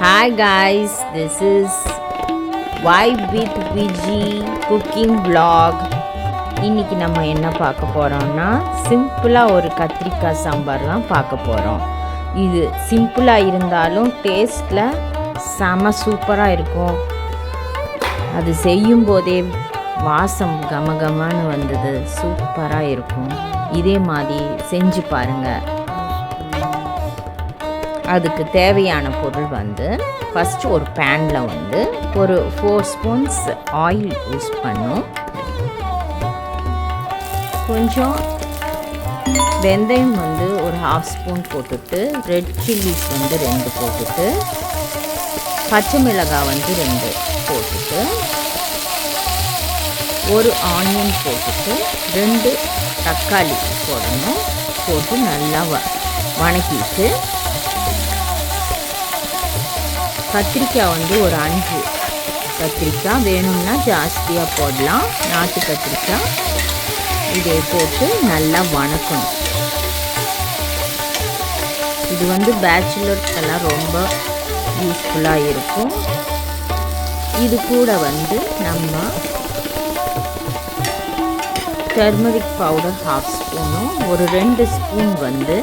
Hi guys, this is Vibe with Viji cooking vlog. இன்னைக்கு நம்ம என்ன பார்க்க போறோம்னா சிம்பிளாக ஒரு கத்திரிக்காய் சாம்பார் தான் பார்க்க போகிறோம். இது சிம்பிளாக இருந்தாலும் டேஸ்ட்டில் செம சூப்பராக இருக்கும். அது செய்யும் போதே வாசம் கமகமான்னு வந்தது, சூப்பராக இருக்கும். இதே மாதிரி செஞ்சு பாருங்கள். அதுக்கு தேவையான பொருள் வந்து ஃபஸ்ட்டு ஒரு பேனில் வந்து ஒரு 4 ஸ்பூன்ஸ் ஆயில் யூஸ் பண்ணும். கொஞ்சம் வெந்தயம் வந்து ஒரு 1/2 ஸ்பூன் போட்டுட்டு, ரெட் சில்லிஸ் வந்து 2 போட்டுட்டு, பச்சை மிளகாய் வந்து 2 போட்டுட்டு, ஒரு ஆனியன் போட்டுட்டு, 2 தக்காளி போடணும். போட்டு நல்லா வணக்கிட்டு, கத்திரிக்காய் வந்து ஒரு 5 கத்திரிக்காய் வேணும்னா ஜாஸ்தியாக போடலாம். நாட்டு கத்திரிக்காய் இதை போட்டு நல்லா வணக்கணும். இது வந்து பேச்சுலர்ஸ்க்கெல்லாம் ரொம்ப யூஸ்ஃபுல்லாக இருக்கும். இது கூட வந்து நம்ம டர்மரிக் பவுடர் 1/2 ஸ்பூனும் ஒரு 2 ஸ்பூன் வந்து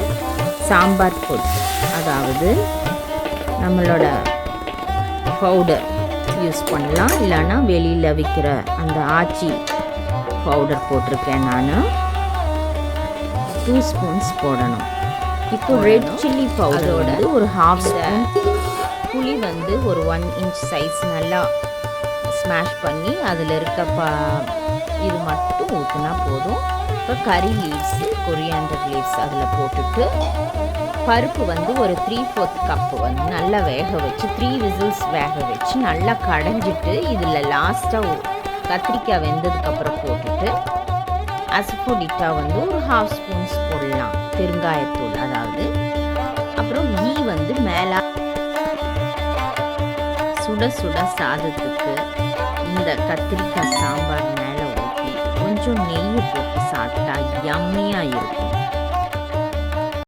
சாம்பார் பொடி, அதாவது நம்மளோட பவுடர் யூஸ் பண்ணலாம். இல்லைன்னா வெளியில் விற்கிற அந்த ஆச்சி பவுடர் போட்டிருக்கேன் நான். 2 ஸ்பூன்ஸ் போடணும். இப்போ ரெட் சில்லி பவுடரோட ஒரு 1/2 ஸ்பூன், புளி வந்து ஒரு 1 இன்ச் சைஸ் நல்லா ஸ்மாஷ் பண்ணி அதில் இருக்க இது மட்டும் ஊற்றினா போதும். இப்போ கறி லீவ்ஸு, கொரியாண்டர் லீவ்ஸ் அதில் போட்டுட்டு, பருப்பு வந்து ஒரு 3/4 கப்பு வந்து நல்லா வேக வச்சு 3 விசில்ஸ் வேக வச்சு நல்லா கடைஞ்சிட்டு, இதில் லாஸ்ட்டாக கத்திரிக்காய் வெந்ததுக்கப்புறம் போட்டுட்டு, அசஃபோடிட்டா வந்து ஒரு 1/2 ஸ்பூன்ஸ் போடலாம், பெருங்காயத்தூள் அதாவது. அப்புறம் கீ வந்து மேலே சுட சுட சாதத்துக்கு இந்த கத்திரிக்காய் சாம்பார் மேலே ஊற்றி கொஞ்சம் நெய் போட்டு சாப்பிட்டா யம்மியாக இருக்கும்.